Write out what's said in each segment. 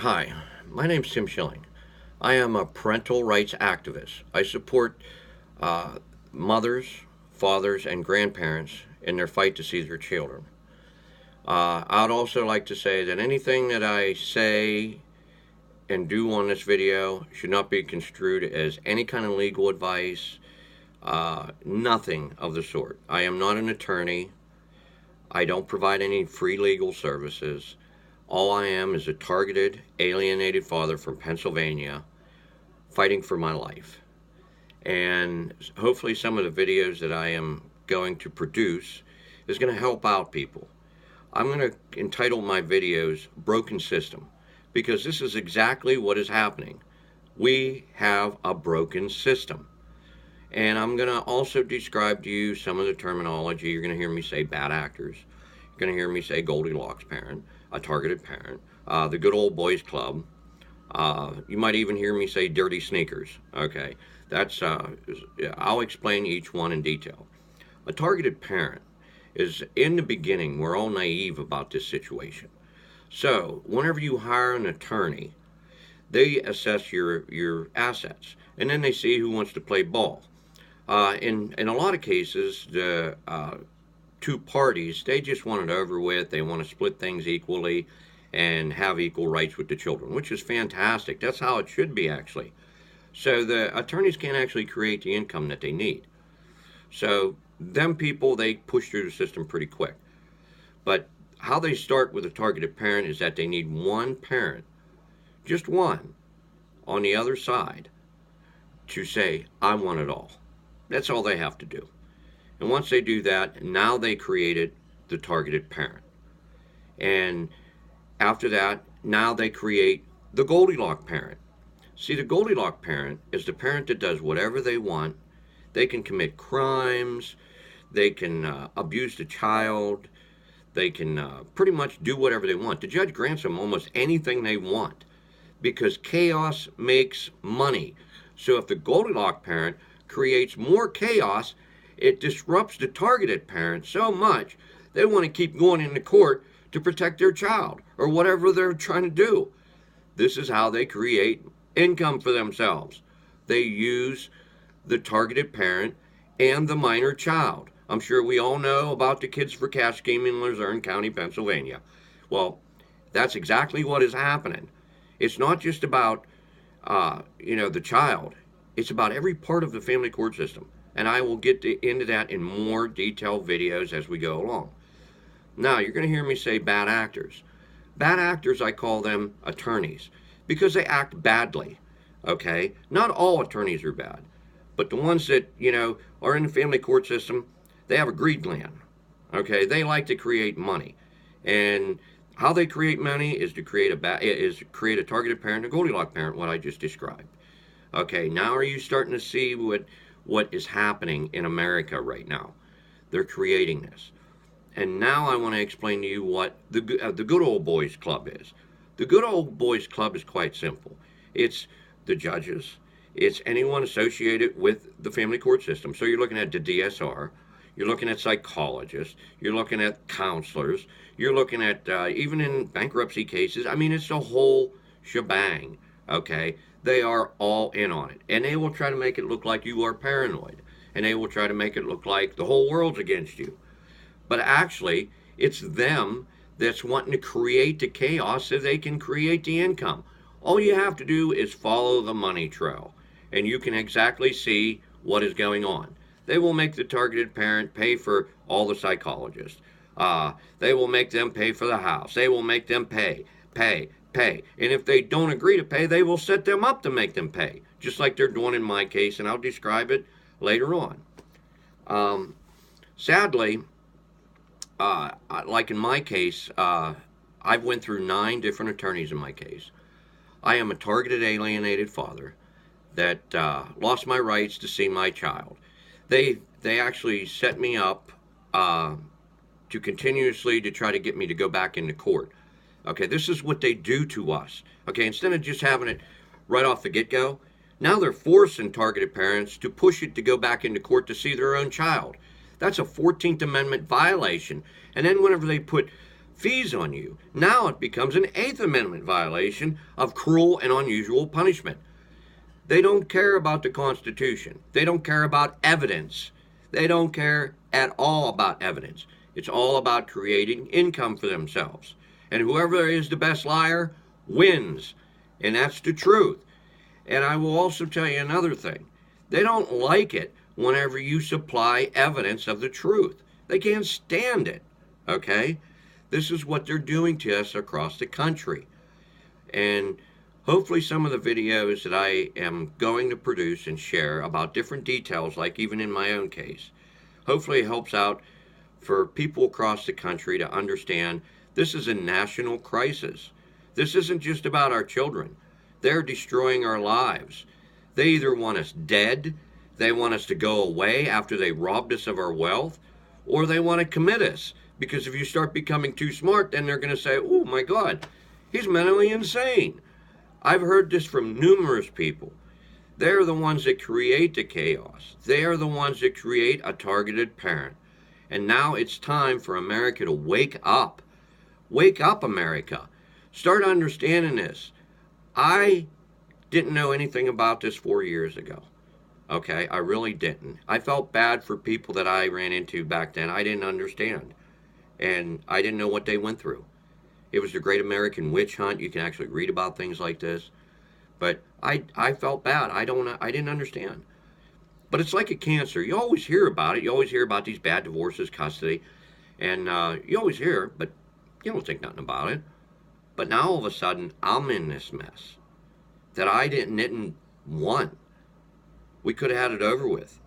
Hi, my name's Tim Schilling. I am a parental rights activist. I support uh, mothers, fathers, and grandparents in their fight to see their children. I'd also like to say that anything that I say and do on this video should not be construed as any kind of legal advice, nothing of the sort. I am not an attorney. I don't provide any free legal services. All I am is a targeted, alienated father from Pennsylvania fighting for my life. And hopefully, some of the videos that I am going to produce is going to help out people. I'm going to entitle my videos Broken System because this is exactly what is happening. We have a broken system. And I'm going to also describe to you some of the terminology. You're going to hear me say bad actors. You're going to hear me say Goldilocks parent, a targeted parent, the good old boys club. You might even hear me say dirty sneakers. Okay, that's I'll explain each one in detail. A targeted parent is in the beginning. We're all naive about this situation. So whenever you hire an attorney, they assess your assets, and then they see who wants to play ball. In a lot of cases, the two parties, they just want it over with. They want to split things equally and have equal rights with the children, which is fantastic. That's how it should be, actually. So the attorneys can't actually create the income that they need. So them people, they push through the system pretty quick. But how they start with a targeted parent is that they need one parent, just one, on the other side to say, I want it all. That's all they have to do. And once they do that, now they created the targeted parent. And after that, now they create the Goldilocks parent. See, the Goldilocks parent is the parent that does whatever they want. They can commit crimes. They can abuse the child. They can pretty much do whatever they want. The judge grants them almost anything they want because chaos makes money. So if the Goldilocks parent creates more chaos, it disrupts the targeted parent so much they want to keep going into court to protect their child or whatever they're trying to do. This is how they create income for themselves. They use the targeted parent and the minor child. I'm sure we all know about the Kids for Cash scheme in Luzerne County, Pennsylvania. Well, that's exactly what is happening. It's not just about the child. It's about every part of the family court system. And I will get into that in more detailed videos as we go along. Now, you're going to hear me say bad actors. Bad actors, I call them attorneys because they act badly, okay? Not all attorneys are bad, but the ones that, are in the family court system, they have a greed gland, okay? They like to create money. And how they create money is to create a targeted parent, a Goldilocks parent, what I just described. Okay, now are you starting to see what is happening in America right now? They're creating this. And now I want to explain to you what the Good Old Boys Club is. The Good Old Boys Club is quite simple. It's the judges. It's anyone associated with the family court system. So you're looking at the DSR. You're looking at psychologists. You're looking at counselors. You're looking at, even in bankruptcy cases, I mean, it's the whole shebang, okay? They are all in on it. And they will try to make it look like you are paranoid. And they will try to make it look like the whole world's against you. But actually, it's them that's wanting to create the chaos so they can create the income. All you have to do is follow the money trail, and you can exactly see what is going on. They will make the targeted parent pay for all the psychologists. They will make them pay for the house. They will make them pay. And if they don't agree to pay, they will set them up to make them pay, just like they're doing in my case, and I'll describe it later on. Sadly, like in my case, I've went through 9 different attorneys in my case. I am a targeted, alienated father that lost my rights to see my child. They actually set me up to continuously to try to get me to go back into court. Okay, this is what they do to us. Okay, instead of just having it right off the get-go, now they're forcing targeted parents to push it to go back into court to see their own child. That's a 14th Amendment violation. And then whenever they put fees on you. Now it becomes an Eighth Amendment violation of cruel and unusual punishment. They don't care about the Constitution. They don't care about evidence. They don't care at all about evidence. It's all about creating income for themselves. And whoever is the best liar wins. And that's the truth. And I will also tell you another thing. They don't like it whenever you supply evidence of the truth. They can't stand it. Okay? This is what they're doing to us across the country. And hopefully some of the videos that I am going to produce and share about different details, like even in my own case, hopefully it helps out for people across the country to understand this is a national crisis. This isn't just about our children. They're destroying our lives. They either want us dead, they want us to go away after they robbed us of our wealth, or they want to commit us. Because if you start becoming too smart, then they're going to say, oh my God, he's mentally insane. I've heard this from numerous people. They're the ones that create the chaos. They are the ones that create a targeted parent. And now it's time for America to wake up. Wake up, America. Start understanding this. I didn't know anything about this 4 years ago. Okay, I really didn't. I felt bad for people that I ran into back then. I didn't understand. And I didn't know what they went through. It was the Great American Witch Hunt. You can actually read about things like this. But I felt bad. I didn't understand. But it's like a cancer. You always hear about it. You always hear about these bad divorces, custody. And you always hear, but you don't think nothing about it. But now all of a sudden, I'm in this mess that I didn't want. We could have had it over with.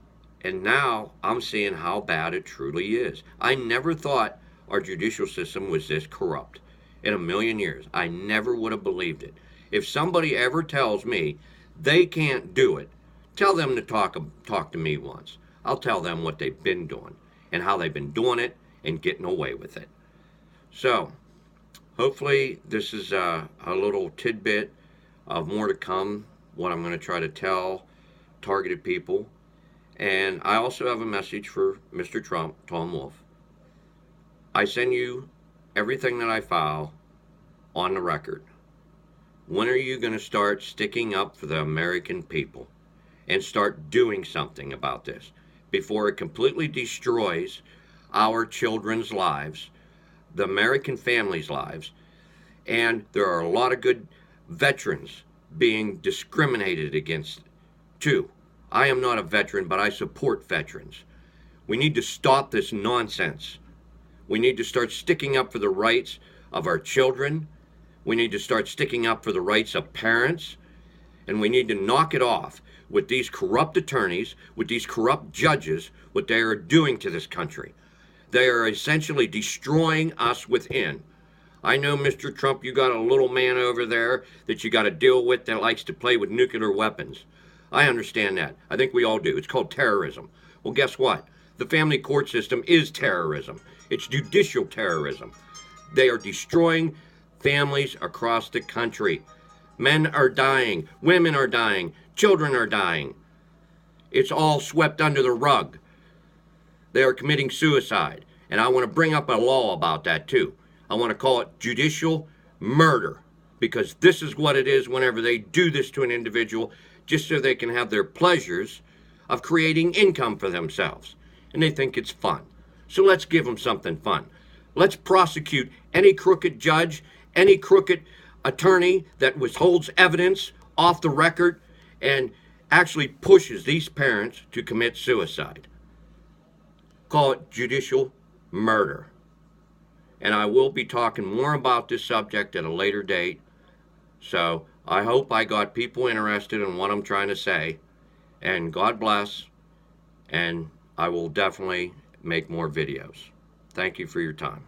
And now I'm seeing how bad it truly is. I never thought our judicial system was this corrupt in a million years. I never would have believed it. If somebody ever tells me they can't do it, tell them to talk to me once. I'll tell them what they've been doing and how they've been doing it and getting away with it. So, hopefully this is a little tidbit of more to come, what I'm going to try to tell targeted people. And I also have a message for Mr. Trump, Tom Wolf. I send you everything that I file on the record. When are you going to start sticking up for the American people and start doing something about this before it completely destroys our children's lives, the American families' lives? And there are a lot of good veterans being discriminated against too. I am not a veteran, but I support veterans. We need to stop this nonsense. We need to start sticking up for the rights of our children. We need to start sticking up for the rights of parents. And we need to knock it off with these corrupt attorneys, with these corrupt judges, what they are doing to this country. They are essentially destroying us within. I know, Mr. Trump, you got a little man over there that you got to deal with that likes to play with nuclear weapons. I understand that. I think we all do. It's called terrorism. Well, guess what? The family court system is terrorism. It's judicial terrorism. They are destroying families across the country. Men are dying. Women are dying. Children are dying. It's all swept under the rug. They are committing suicide. And I want to bring up a law about that too. I want to call it judicial murder, because this is what it is whenever they do this to an individual, just so they can have their pleasures of creating income for themselves. And they think it's fun. So let's give them something fun. Let's prosecute any crooked judge, any crooked attorney that withholds evidence off the record and actually pushes these parents to commit suicide. Call it judicial murder. And I will be talking more about this subject at a later date. So I hope I got people interested in what I'm trying to say. And God bless. And I will definitely make more videos. Thank you for your time.